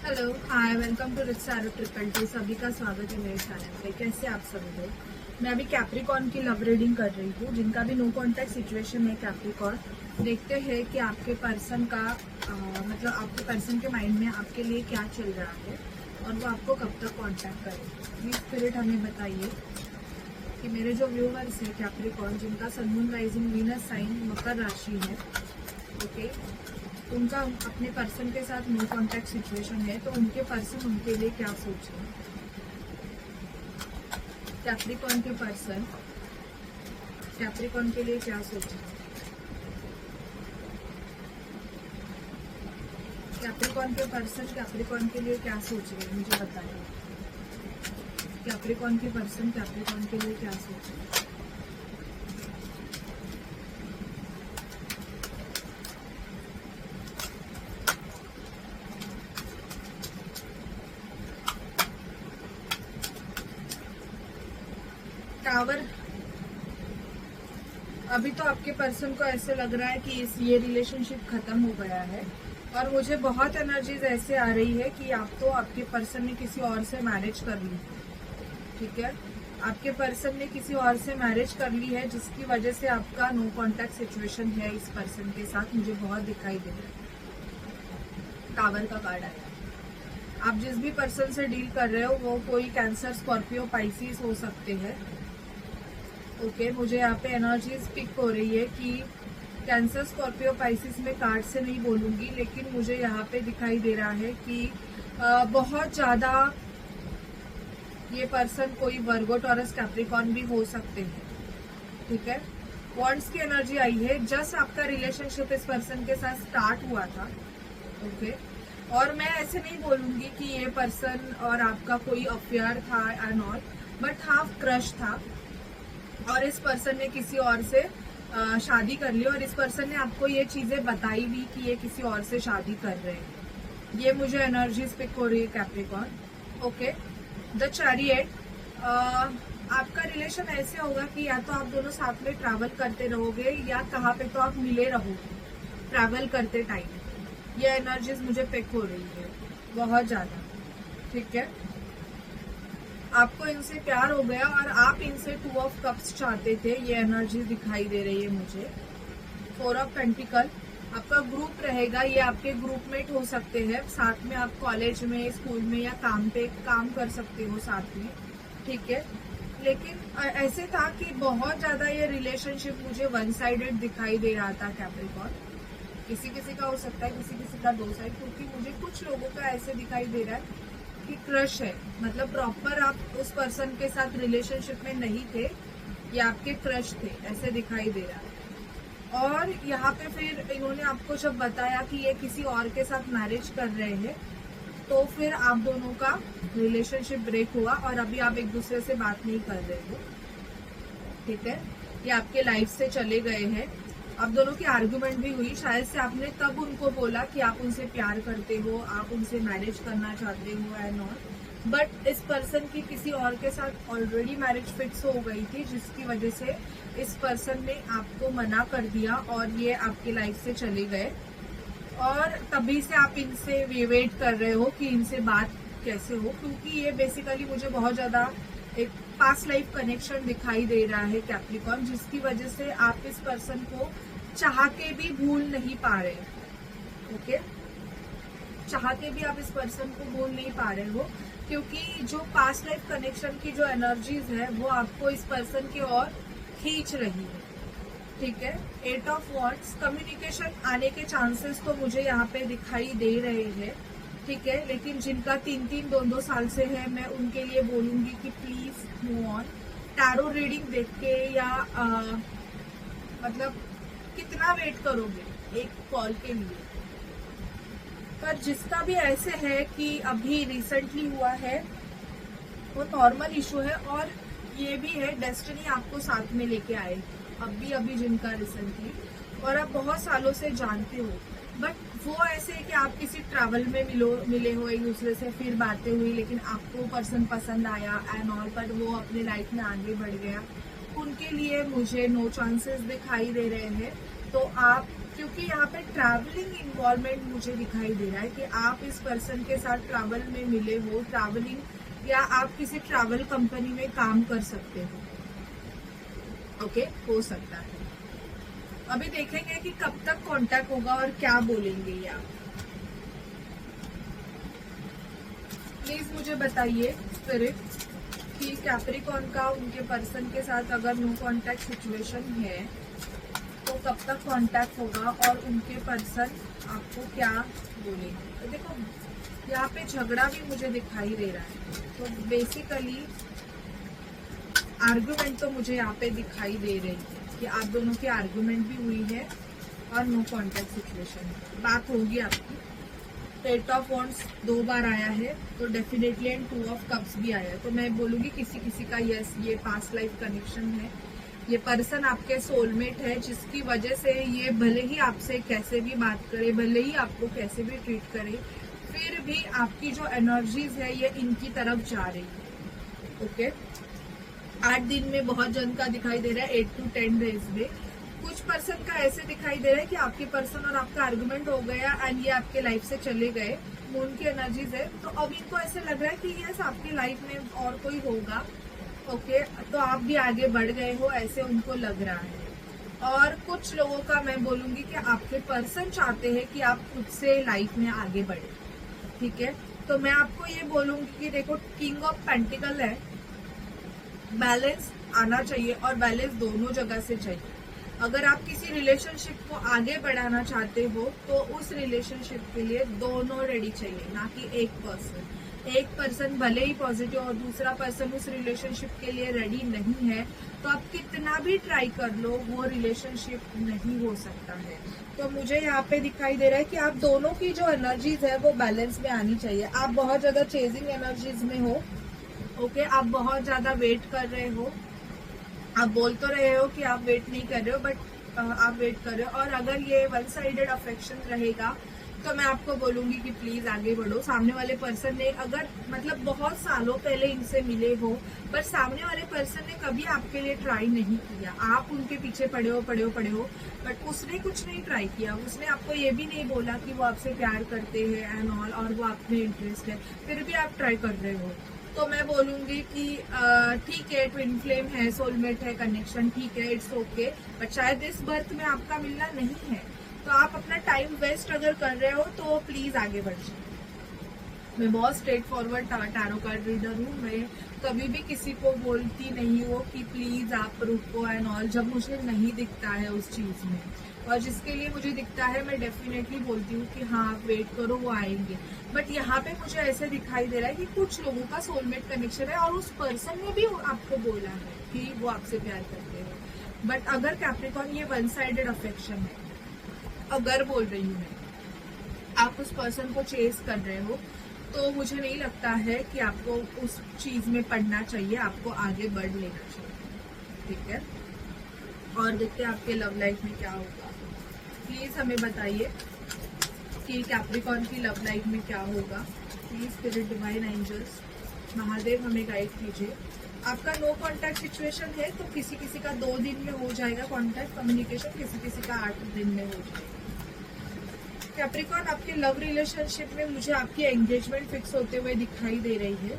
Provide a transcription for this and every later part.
Hello hi welcome to rich tarot triple two. सभी का स्वागत है मेरे चैनल पे। कैसे आप सभी लोग। मैं अभी कैप्रिकॉर्न की लव रीडिंग कर रही हूँ। जिनका भी नो कॉन्टैक्ट सिचुएशन है कैप्रिकॉर्न, देखते हैं कि आपके पर्सन का मतलब आपके पर्सन के माइंड में आपके लिए क्या चल रहा है और वो आपको कब तक कॉन्टैक्ट करें। प्लीज स्पिरिट हमें बताइए कि मेरे जो व्यूअर्स है कैप्रिकॉर्न, जिनका sun moon rising Venus sign मकर राशि है, ओके, उनका अपने पर्सन के साथ नो कॉन्टैक्ट सिचुएशन है, तो उनके पर्सन उनके लिए क्या सोच रहे हैं। कैप्रिकॉर्न के पर्सन कैप्रिकॉर्न के लिए क्या सोच रहे हैं। कैप्रिकॉर्न के पर्सन कैप्रिकॉर्न के लिए क्या सोच रहे हैं, मुझे बताइए। कैप्रिकॉर्न के पर्सन कैप्रिकॉर्न के लिए क्या सोच रहे हैं। टावर, अभी तो आपके पर्सन को ऐसे लग रहा है कि ये रिलेशनशिप खत्म हो गया है और मुझे बहुत एनर्जीज ऐसे आ रही है कि आप तो आपके पर्सन ने किसी और से मैरिज कर ली। ठीक है, आपके पर्सन ने किसी और से मैरिज कर ली है, जिसकी वजह से आपका नो कॉन्टैक्ट सिचुएशन है इस पर्सन के साथ। मुझे बहुत दिखाई दे रहा है। टावर का कार्ड आया। आप जिस भी पर्सन से डील कर रहे हो वो कोई कैंसर, स्कॉर्पियो, पाइसिस हो सकते हैं। ओके, मुझे यहाँ पे एनर्जीज पिक हो रही है कि कैंसर, स्कॉर्पियो, पाइसिस में कार्ड से नहीं बोलूंगी, लेकिन मुझे यहाँ पे दिखाई दे रहा है कि बहुत ज्यादा ये पर्सन कोई वर्गो, टॉरस, कैप्रिकॉर्न भी हो सकते हैं। ठीक है, वॉन्ड्स की एनर्जी आई है। जस्ट आपका रिलेशनशिप इस पर्सन के साथ स्टार्ट हुआ था। ओके, और मैं ऐसे नहीं बोलूंगी कि ये पर्सन और आपका कोई अफेयर था and all, but half crush था और इस पर्सन ने किसी और से शादी कर ली और इस पर्सन ने आपको ये चीजें बताई भी कि ये किसी और से शादी कर रहे हैं। ये मुझे एनर्जीज पिक हो रही है कैप्रिकॉर्न। ओके, द चैरियट, आपका रिलेशन ऐसे होगा कि या तो आप दोनों साथ में ट्रैवल करते रहोगे या कहाँ पे तो आप मिले रहोगे ट्रैवल करते टाइम। ये एनर्जीज मुझे पिक हो रही है बहुत ज्यादा। ठीक है, आपको इनसे प्यार हो गया और आप इनसे 2 ऑफ कप्स चाहते थे। ये एनर्जी दिखाई दे रही है मुझे। 4 ऑफ पेंटिकल, आपका ग्रुप रहेगा। ये आपके ग्रुपमेट हो सकते हैं, साथ में आप कॉलेज में, स्कूल में या काम पे काम कर सकते हो साथ में। ठीक है, लेकिन ऐसे था कि बहुत ज्यादा ये रिलेशनशिप मुझे वन साइडेड दिखाई दे रहा था कैप्रिकॉर्न। किसी किसी का हो सकता है, किसी किसी का 2 साइड, क्योंकि मुझे कुछ लोगों का ऐसे दिखाई दे रहा है कि क्रश है, मतलब प्रॉपर आप उस पर्सन के साथ रिलेशनशिप में नहीं थे, ये आपके क्रश थे, ऐसे दिखाई दे रहा है। और यहाँ पे फिर इन्होंने आपको जब बताया कि ये किसी और के साथ मैरिज कर रहे हैं, तो फिर आप दोनों का रिलेशनशिप ब्रेक हुआ और अभी आप एक दूसरे से बात नहीं कर रहे हो। ठीक है, ये आपके लाइफ से चले गए हैं। आप दोनों की आर्गुमेंट भी हुई, शायद से आपने तब उनको बोला कि आप उनसे प्यार करते हो, आप उनसे मैरिज करना चाहते हो एंड ऑल, बट इस पर्सन की किसी और के साथ ऑलरेडी मैरिज फिक्स हो गई थी, जिसकी वजह से इस पर्सन ने आपको मना कर दिया और ये आपकी लाइफ से चले गए। और तभी से आप इनसे वेट कर रहे हो कि इनसे बात कैसे हो, क्योंकि ये बेसिकली मुझे बहुत ज्यादा एक पास्ट लाइफ कनेक्शन दिखाई दे रहा है कैप्रिकॉर्न, जिसकी वजह से आप इस पर्सन को चाह के भी भूल नहीं पा रहे। ओके, चाह के भी आप इस पर्सन को भूल नहीं पा रहे हो, क्योंकि जो पास्ट लाइफ कनेक्शन की जो एनर्जीज है वो आपको इस पर्सन की ओर खींच रही है। ठीक है, 8 ऑफ वॉन्ड्स, कम्युनिकेशन आने के चांसेस तो मुझे यहाँ पे दिखाई दे रहे हैं। ठीक है, लेकिन जिनका 3-3, 2-2 साल से है, मैं उनके लिए बोलूंगी कि please move on. Tarot reading देख के या मतलब कितना वेट करोगे एक कॉल के लिए। पर जिसका भी ऐसे है कि अभी रिसेंटली हुआ है वो नॉर्मल इशू है, और ये भी है डेस्टिनी आपको साथ में लेके आएगी। अभी जिनका रिसेंटली, और आप बहुत सालों से जानते हो, बट वो ऐसे है कि आप किसी ट्रैवल में मिले हो एक दूसरे से, फिर बातें हुई, लेकिन आपको पर्सन पसंद आया एंड ऑल, पर वो अपने लाइफ में आगे बढ़ गया। उनके लिए मुझे नो चांसेस दिखाई दे रहे हैं। तो आप क्योंकि यहाँ पे ट्रैवलिंग इन्वॉल्वमेंट मुझे दिखाई दे रहा है कि आप इस पर्सन के साथ ट्रैवल में मिले हो, ट्रैवलिंग या आप किसी ट्रैवल कंपनी में काम कर सकते हो। ओके, हो सकता है। अभी देखेंगे कि कब तक कांटेक्ट होगा और क्या बोलेंगे ये आप। प्लीज मुझे बताइए स्पिरिट कि कैप्रिकॉर्न का उनके पर्सन के साथ अगर नो कांटेक्ट सिचुएशन है तो कब तक कांटेक्ट होगा और उनके पर्सन आपको क्या बोलेंगे। तो देखो यहाँ पे झगड़ा भी मुझे दिखाई दे रहा है, तो बेसिकली आर्गुमेंट तो मुझे यहाँ पे दिखाई दे रही है कि आप दोनों की आर्गुमेंट भी हुई है और नो कांटेक्ट सिचुएशन है। बात होगी आपकी। एट ऑफ वॉन्ड्स 2 बार आया है तो डेफिनेटली एंड 2 ऑफ कप्स भी आया है, तो मैं बोलूंगी किसी किसी का यस ये पास्ट लाइफ कनेक्शन है। ये पर्सन आपके सोलमेट है जिसकी वजह से ये भले ही आपसे कैसे भी बात करे, भले ही आपको कैसे भी ट्रीट करे, फिर भी आपकी जो एनर्जीज है ये इनकी तरफ जा रही है। ओके, 8 दिन में बहुत जन का दिखाई दे रहा है, 8 to 10 डेज में। कुछ पर्सन का ऐसे दिखाई दे रहा है कि आपके पर्सन और आपका आर्गुमेंट हो गया एंड ये आपके लाइफ से चले गए, मून की एनर्जीज है। तो अब इनको ऐसे लग रहा है कि यस आपकी लाइफ में और कोई होगा। ओके, तो आप भी आगे बढ़ गए हो, ऐसे उनको लग रहा है। और कुछ लोगों का मैं बोलूंगी कि आपके पर्सन चाहते हैं कि आप खुद से लाइफ में आगे बढ़े। ठीक है, तो मैं आपको ये बोलूंगी कि देखो किंग ऑफ पेंटिकल है, बैलेंस आना चाहिए और बैलेंस दोनों जगह से चाहिए। अगर आप किसी रिलेशनशिप को आगे बढ़ाना चाहते हो तो उस रिलेशनशिप के लिए दोनों रेडी चाहिए, ना कि एक पर्सन। एक पर्सन भले ही पॉजिटिव और दूसरा पर्सन उस रिलेशनशिप के लिए रेडी नहीं है तो आप कितना भी ट्राई कर लो वो रिलेशनशिप नहीं हो सकता है। तो मुझे यहाँ पे दिखाई दे रहा है कि आप दोनों की जो एनर्जीज है वो बैलेंस में आनी चाहिए। आप बहुत ज्यादा चेजिंग एनर्जीज में हो। ओके, आप बहुत ज्यादा वेट कर रहे हो। आप बोल तो रहे हो कि आप वेट नहीं कर रहे हो, बट आप वेट कर रहे हो। और अगर ये वन साइडेड अफेक्शन रहेगा तो मैं आपको बोलूंगी कि प्लीज आगे बढ़ो। सामने वाले पर्सन ने अगर मतलब बहुत सालों पहले इनसे मिले हो पर सामने वाले पर्सन ने कभी आपके लिए ट्राई नहीं किया, आप उनके पीछे पड़े हो, बट उसने कुछ नहीं ट्राई किया। उसने आपको ये भी नहीं बोला कि वो आपसे प्यार करते हैं एंड ऑल और वो आप में इंटरेस्ट है, फिर भी आप ट्राई कर रहे हो। तो मैं बोलूंगी कि ठीक है, ट्विन फ्लेम है, सोलमेट है, कनेक्शन ठीक है, इट्स ओके, बट शायद इस बर्थ में आपका मिलना नहीं है। तो आप अपना टाइम वेस्ट अगर कर रहे हो तो प्लीज आगे बढ़ जाइए। मैं बहुत straight forward tarot card reader हूँ। मैं कभी भी किसी को बोलती नहीं हूँ कि प्लीज आप रुको एंड ऑल, जब मुझे नहीं दिखता है उस चीज में। और जिसके लिए मुझे दिखता है मैं डेफिनेटली बोलती हूँ कि हाँ आप वेट करो, वो आएंगे। बट यहाँ पे मुझे ऐसे दिखाई दे रहा है कि कुछ लोगों का सोलमेट कनेक्शन है और उस पर्सन ने भी आपको बोला है कि वो आपसे प्यार करते हैं। बट अगर कैप्रिकॉर्न ये वन साइडेड अफेक्शन है, अगर बोल रही हूँ मैं, आप उस पर्सन को चेस कर रहे हो तो मुझे नहीं लगता है कि आपको उस चीज में पढ़ना चाहिए, आपको आगे बढ़ लेना चाहिए। ठीक है, और देखते हैं आपके लव लाइफ में क्या होगा। प्लीज हमें बताइए कि कैप्रिकॉर्न की लव लाइफ में क्या होगा। Please spirit divine angels Mahadev हमें गाइड कीजिए। आपका नो कांटेक्ट सिचुएशन है तो किसी किसी का 2 दिन में हो जाएगा कांटेक्ट कम्युनिकेशन, किसी किसी का 8 दिन में हो जाएगा। कैप्रिकॉर्न आपके लव रिलेशनशिप में मुझे आपकी एंगेजमेंट फिक्स होते हुए दिखाई दे रही है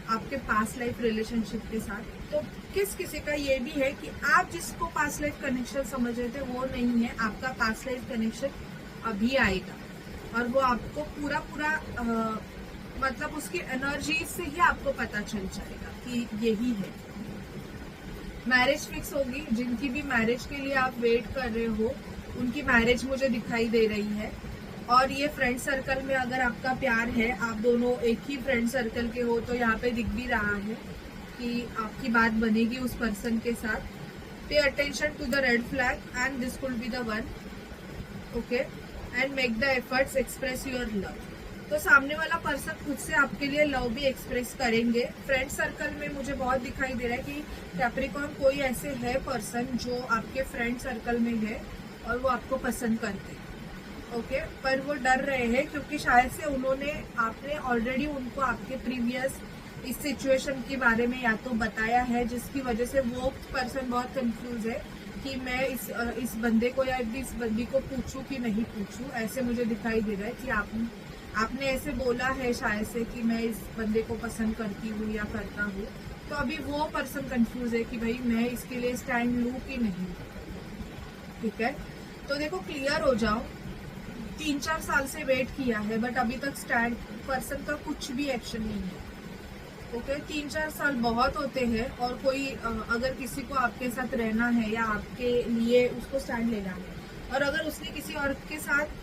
आपके पास्ट लाइफ रिलेशनशिप के साथ। तो किस किसी का ये भी है कि आप जिसको पास्ट लाइफ कनेक्शन समझ रहे थे वो नहीं है, आपका पास्ट लाइफ कनेक्शन अभी आएगा और वो आपको पूरा मतलब उसकी एनर्जी से ही आपको पता चल जाएगा कि यही है। मैरिज फिक्स होगी। जिनकी भी मैरिज के लिए आप वेट कर रहे हो उनकी मैरिज मुझे दिखाई दे रही है। और ये फ्रेंड सर्कल में अगर आपका प्यार है, आप दोनों एक ही फ्रेंड सर्कल के हो, तो यहाँ पे दिख भी रहा है कि आपकी बात बनेगी उस पर्सन के साथ। Pay attention to the red flag and this will be the one. Okay, and make the efforts express your love. तो सामने वाला पर्सन खुद से आपके लिए लव भी एक्सप्रेस करेंगे। फ्रेंड सर्कल में मुझे बहुत दिखाई दे रहा है कि कैप्रिकॉर्न कोई ऐसे है पर्सन जो आपके फ्रेंड सर्कल में है और वो आपको पसंद करते हैं। ओके, पर वो डर रहे हैं क्योंकि शायद से आपने ऑलरेडी उनको आपके प्रीवियस इस सिचुएशन के बारे में या तो बताया है जिसकी वजह से वो पर्सन बहुत कंफ्यूज है कि मैं इस बंदे को या इस बंदी को पूछूं कि नहीं पूछूं, ऐसे मुझे दिखाई दे रहा है कि आपने ऐसे बोला है शायद से कि मैं इस बंदे को पसंद करती हूँ या करता हूँ। तो अभी वो पर्सन कंफ्यूज है कि भाई मैं इसके लिए स्टैंड लूं कि नहीं। ठीक है, तो देखो क्लियर हो जाओ। 3-4 साल से वेट किया है बट अभी तक स्टैंड पर्सन का कुछ भी एक्शन नहीं है। ओके, 3-4 साल बहुत होते हैं और कोई अगर किसी को आपके साथ रहना है या आपके लिए उसको स्टैंड लेना है, और अगर उसने किसी और के साथ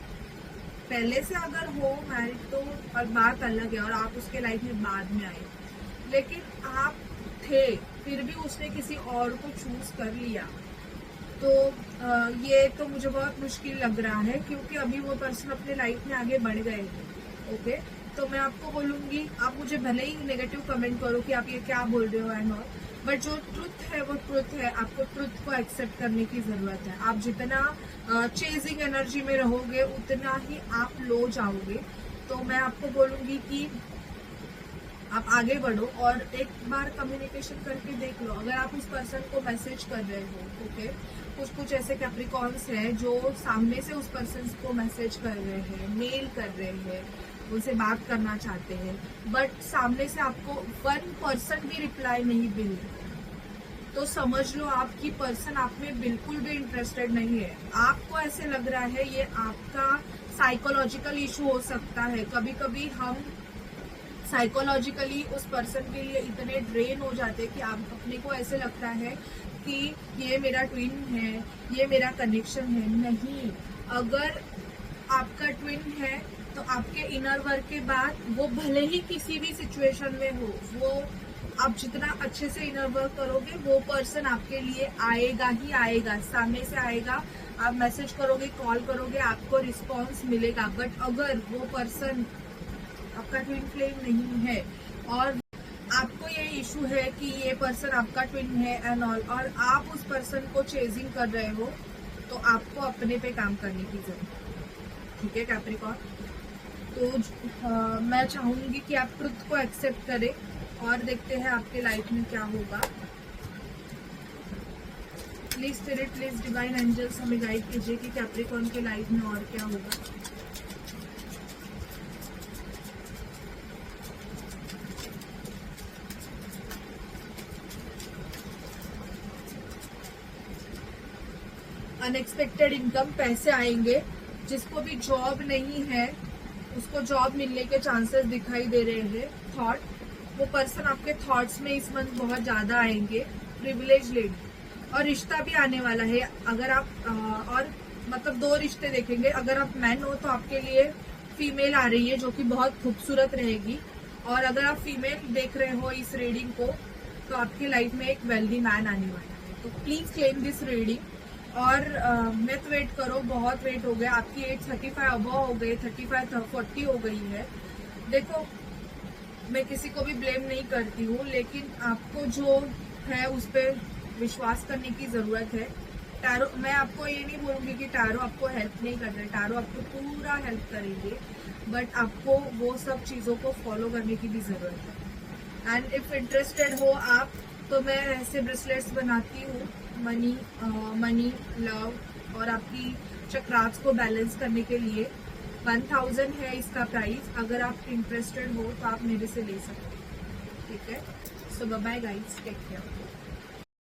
पहले से अगर हो मैरिड तो और बात अलग है और आप उसके लाइफ में बाद में आए, लेकिन आप थे फिर भी उसने किसी और को चूज कर लिया, तो ये तो मुझे बहुत मुश्किल लग रहा है क्योंकि अभी वो पर्सन अपने लाइफ में आगे बढ़ गए हैं। ओके, तो मैं आपको बोलूंगी, आप मुझे भले ही नेगेटिव कमेंट करो कि आप ये क्या बोल रहे हो एंड ऑल, बट जो ट्रुथ है वो ट्रुथ है। आपको ट्रुथ को एक्सेप्ट करने की जरूरत है। आप जितना चेजिंग एनर्जी में रहोगे उतना ही आप लो जाओगे। तो मैं आपको बोलूंगी कि आप आगे बढ़ो और एक बार कम्युनिकेशन करके देख लो। अगर आप उस पर्सन को मैसेज कर रहे हो, ओके, कुछ ऐसे कैप्रिकॉर्न्स हैं जो सामने से उस पर्सन को मैसेज कर रहे हैं, मेल कर रहे हैं, उनसे बात करना चाहते हैं, बट सामने से आपको 1% भी रिप्लाई नहीं मिल रहा, तो समझ लो आपकी पर्सन आप में बिल्कुल भी इंटरेस्टेड नहीं है। आपको ऐसे लग रहा है ये आपका साइकोलॉजिकल इशू हो सकता है। कभी कभी हम साइकोलॉजिकली उस पर्सन के लिए इतने ड्रेन हो जाते हैं कि आप अपने को ऐसे लगता है कि ये मेरा ट्विन है, ये मेरा कनेक्शन है। नहीं, अगर आपका ट्विन है तो आपके इनर वर्क के बाद वो भले ही किसी भी सिचुएशन में हो, वो आप जितना अच्छे से इनर वर्क करोगे वो पर्सन आपके लिए आएगा ही आएगा, सामने से आएगा। आप मैसेज करोगे, कॉल करोगे, आपको रिस्पॉन्स मिलेगा। बट अगर वो पर्सन आपका ट्विन फ्लेम नहीं है और आपको ये इशू है कि ये पर्सन आपका ट्विन है एंड ऑल, और आप उस पर्सन को चेजिंग कर रहे हो, तो आपको अपने पे काम करने की जरूरत है। ठीक है कैप्रिकॉर्न, तो मैं चाहूंगी कि आप ट्रुथ को एक्सेप्ट करें और देखते हैं आपके लाइफ में क्या होगा। Please spirit, please divine angels हमें गाइड कीजिए कि कैप्रिकॉर्न के लाइफ में और क्या होगा। अनएक्सपेक्टेड इनकम, पैसे आएंगे। जिसको भी जॉब नहीं है उसको जॉब मिलने के चांसेस दिखाई दे रहे हैं। थॉट, वो पर्सन आपके थॉट्स में इस मंथ बहुत ज्यादा आएंगे। प्रिविलेज लेडी, और रिश्ता भी आने वाला है। अगर आप और मतलब 2 रिश्ते देखेंगे। अगर आप मैन हो तो आपके लिए फीमेल आ रही है जो कि बहुत खूबसूरत रहेगी, और अगर आप फीमेल देख रहे हो इस रीडिंग को तो आपकी लाइफ में एक वेल्दी मैन आने वाला है। तो प्लीज क्लेम दिस रीडिंग और मत वेट करो, बहुत वेट हो गया। आपकी एज 35 अबव हो गई, 35-40 हो गई है। देखो, मैं किसी को भी ब्लेम नहीं करती हूँ, लेकिन आपको जो है उस पर विश्वास करने की जरूरत है। टैरो, मैं आपको ये नहीं बोलूंगी कि टैरो आपको हेल्प नहीं कर रहे, टैरो आपको पूरा हेल्प करेंगे, बट आपको वो सब चीजों को फॉलो करने की भी जरूरत है। एंड इफ इंटरेस्टेड हो आप, तो मैं ऐसे ब्रेसलेट्स बनाती हूँ मनी, लव और आपकी चक्रास को बैलेंस करने के लिए। 1000 है इसका प्राइस। अगर आप इंटरेस्टेड हो तो आप मेरे से ले सकते हैं। ठीक है, सो बाय गाइस, टेक केयर।